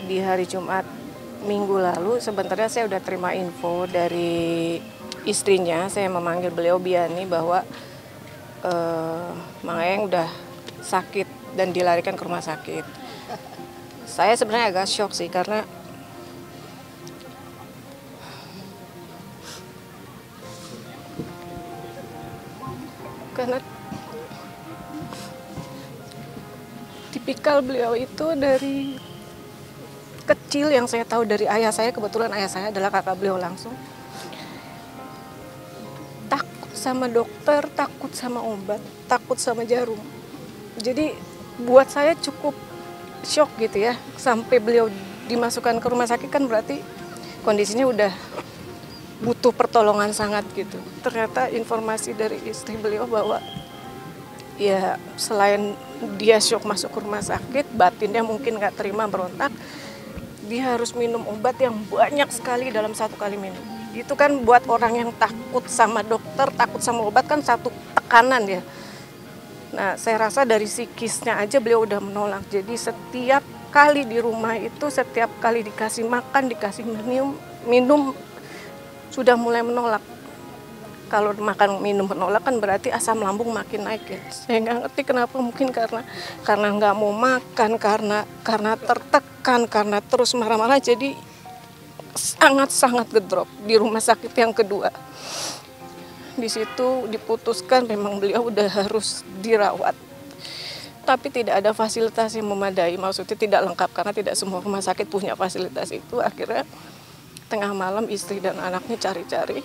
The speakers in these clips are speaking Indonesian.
Di hari Jumat minggu lalu sebenarnya saya udah terima info dari istrinya. Saya memanggil beliau Biani bahwa Mang Eyang udah sakit dan dilarikan ke rumah sakit. Saya sebenarnya agak shock sih karena tipikal beliau itu dari kecil yang saya tahu dari ayah saya, kebetulan ayah saya adalah kakak beliau langsung. Takut sama dokter, takut sama obat, takut sama jarum. Jadi buat saya cukup shock gitu ya, sampai beliau dimasukkan ke rumah sakit kan berarti kondisinya udah butuh pertolongan sangat gitu. Ternyata informasi dari istri beliau bahwa ya selain dia shock masuk ke rumah sakit, batinnya mungkin nggak terima, berontak, dia harus minum obat yang banyak sekali dalam satu kali minum. Itu kan buat orang yang takut sama dokter, takut sama obat kan satu tekanan ya. Nah, saya rasa dari psikisnya aja beliau udah menolak. Jadi setiap kali di rumah itu, setiap kali dikasih makan, dikasih minum sudah mulai menolak. Kalau makan minum menolak kan berarti asam lambung makin naik ya. Saya nggak ngerti kenapa, mungkin karena nggak mau makan, karena tertekan, karena terus marah-marah, jadi sangat ngedrop di rumah sakit yang kedua. Di situ diputuskan memang beliau udah harus dirawat. Tapi tidak ada fasilitas yang memadai, maksudnya tidak lengkap karena tidak semua rumah sakit punya fasilitas itu. Akhirnya tengah malam istri dan anaknya cari-cari,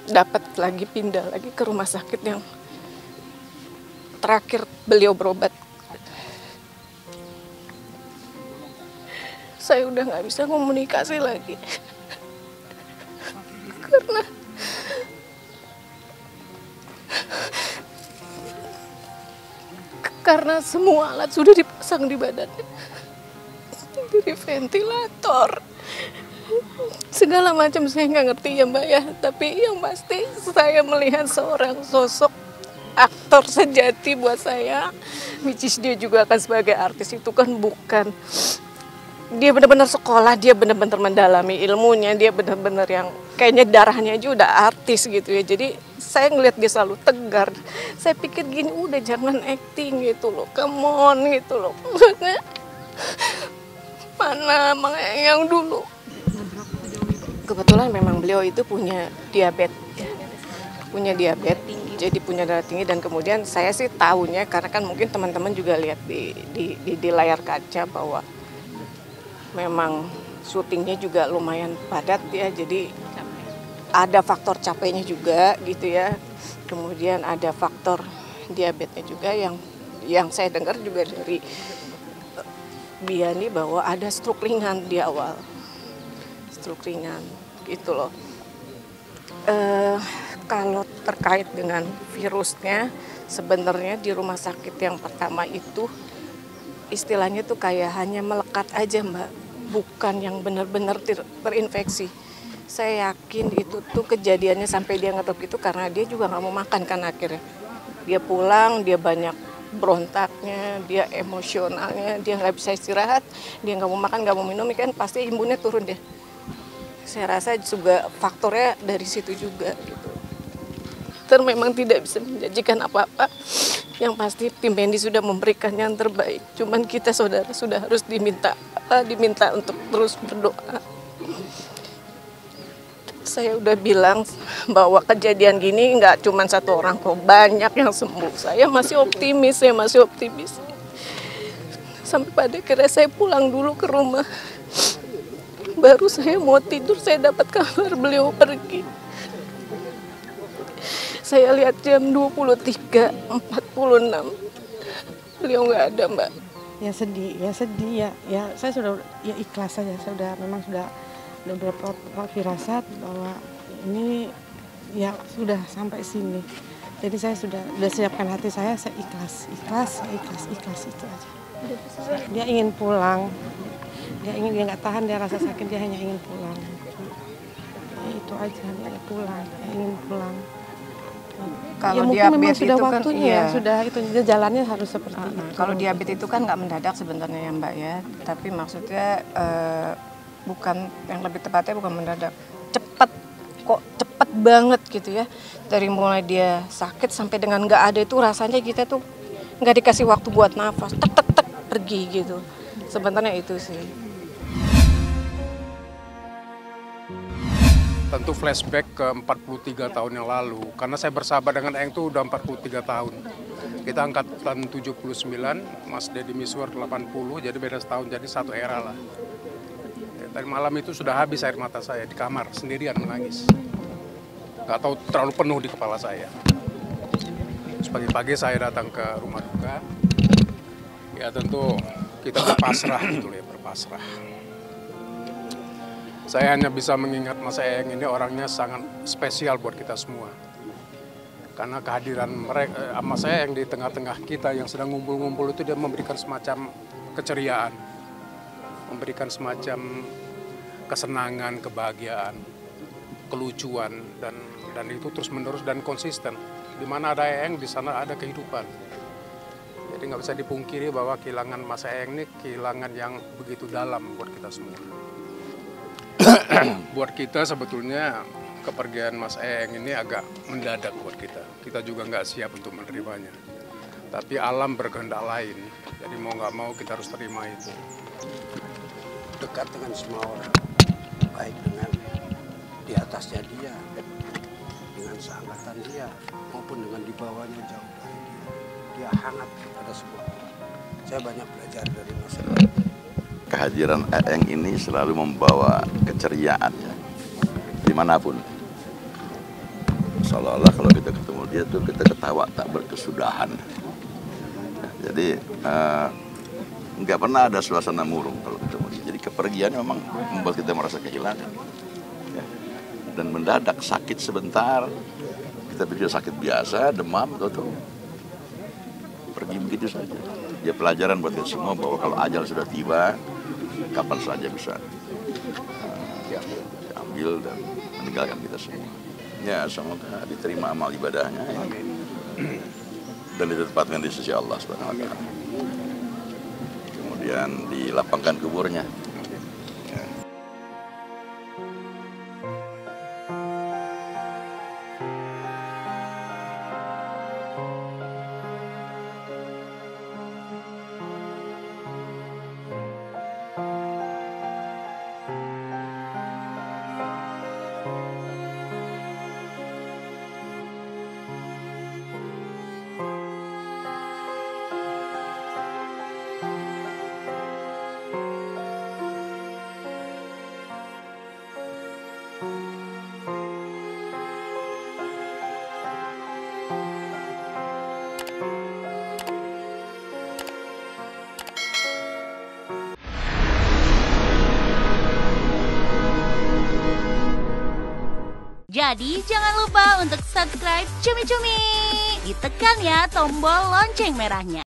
dapat lagi pindah lagi ke rumah sakit yang terakhir beliau berobat. Saya udah nggak bisa komunikasi lagi karena semua alat sudah dipasang di badannya, dari ventilator segala macam. Saya nggak ngerti ya Mbak ya, tapi yang pasti saya melihat seorang sosok aktor sejati buat saya, which is dia juga akan sebagai artis. Itu kan bukan, dia benar-benar sekolah, dia benar-benar mendalami ilmunya, dia benar-benar yang kayaknya darahnya aja udah artis gitu ya. Jadi saya ngelihat dia selalu tegar. Saya pikir gini, udah jangan acting gitu loh, come on gitu loh. Mana Mang Eyang dulu. Kebetulan memang beliau itu punya diabetes, jadi punya darah tinggi. Dan kemudian saya sih tahunya karena kan mungkin teman-teman juga lihat di layar kaca bahwa memang syutingnya juga lumayan padat ya, jadi ada faktor capeknya juga gitu ya. Kemudian ada faktor diabetesnya juga yang saya dengar juga dari Biani bahwa ada stroke ringan di awal. Stroke ringan gitu loh. Kalau terkait dengan virusnya, sebenarnya di rumah sakit yang pertama itu istilahnya tuh kayak hanya melekat aja Mbak, bukan yang benar-benar terinfeksi. Saya yakin itu tuh kejadiannya sampai dia ngedrop itu karena dia juga nggak mau makan kan akhirnya. Dia pulang, dia banyak berontaknya, dia emosionalnya, dia nggak bisa istirahat, dia nggak mau makan, nggak mau minum, kan pasti imunnya turun deh. Saya rasa juga faktornya dari situ juga gitu. Dan memang tidak bisa menjanjikan apa-apa. Yang pasti tim medis sudah memberikan yang terbaik. Cuman kita saudara sudah harus diminta untuk terus berdoa. Saya udah bilang bahwa kejadian gini nggak cuma satu orang kok, banyak yang sembuh. Saya masih optimis. Sampai pada akhirnya saya pulang dulu ke rumah. Baru saya mau tidur, saya dapat kabar beliau pergi. Saya lihat jam 23.46. Beliau nggak ada, Mbak. Ya sedih ya. Ya saya sudah ya ikhlas saja. Saya memang sudah berfirasat bahwa ini ya sudah sampai sini. Jadi saya sudah siapkan hati saya ikhlas itu aja. Dia ingin pulang. Dia nggak tahan, dia rasa sakit, dia hanya ingin pulang. Ya, itu aja, dia ingin pulang. Kalau Ya mungkin memang diabetes sudah itu kan, waktunya iya. ya, sudah itu jalannya harus seperti itu. Kalau diabetes itu kan nggak mendadak sebenarnya ya Mbak ya, tapi maksudnya bukan, yang lebih tepatnya bukan mendadak, cepet kok, cepet banget gitu ya. Dari mulai dia sakit sampai dengan nggak ada itu rasanya kita tuh nggak dikasih waktu buat nafas, tek tek tek pergi gitu. Sebenarnya itu sih. Tentu flashback ke 43 tahun yang lalu, karena saya bersahabat dengan Eyang itu udah 43 tahun. Kita angkatan 79, Mas Deddy Miswar 80, jadi beda setahun, jadi satu era lah. Tadi malam itu sudah habis air mata saya di kamar, sendirian menangis. Gak tahu terlalu penuh di kepala saya. Terus pagi-pagi saya datang ke rumah duka, ya tentu kita berpasrah gitu ya, berpasrah. Saya hanya bisa mengingat Mas Eyang ini orangnya sangat spesial buat kita semua. Karena kehadiran mereka, Mas Eyang di tengah-tengah kita yang sedang ngumpul-ngumpul itu dia memberikan semacam keceriaan. Memberikan semacam kesenangan, kebahagiaan, kelucuan, dan itu terus-menerus dan konsisten. Di mana ada Eyang, di sana ada kehidupan. Jadi nggak bisa dipungkiri bahwa kehilangan Mas Eyang ini kehilangan yang begitu dalam buat kita semua. Buat kita sebetulnya kepergian Mas Eyang ini agak mendadak buat kita. Kita juga nggak siap untuk menerimanya. Tapi alam berkehendak lain. Jadi mau nggak mau kita harus terima itu. Dekat dengan semua orang, baik dengan di atasnya dia, dengan seangkatan dia, maupun dengan di bawahnya jauh dari dia. Dia hangat kepada semua orang. Saya banyak belajar dari Mas Eyang. Kehadiran Eyang ini selalu membawa keceriaan ya, dimanapun. Seolah-olah kalau kita ketemu dia tuh kita ketawa tak berkesudahan. Ya, jadi nggak pernah ada suasana murung kalau ketemu dia. Jadi kepergiannya memang membuat kita merasa kehilangan. Ya. Dan mendadak sakit sebentar, kita pikir sakit biasa, demam, tuh pergi begitu saja. Ya pelajaran buat kita semua bahwa kalau ajal sudah tiba, kapan saja bisa diambil dan meninggalkan kita semua. Ya semoga diterima amal ibadahnya ya. Dan ditetapkan di sisi Allah Subhanahu wa Ta'ala. Kemudian dilapangkan kuburnya. Ya. Jadi jangan lupa untuk subscribe Cumi Cumi. Ditekan ya tombol lonceng merahnya.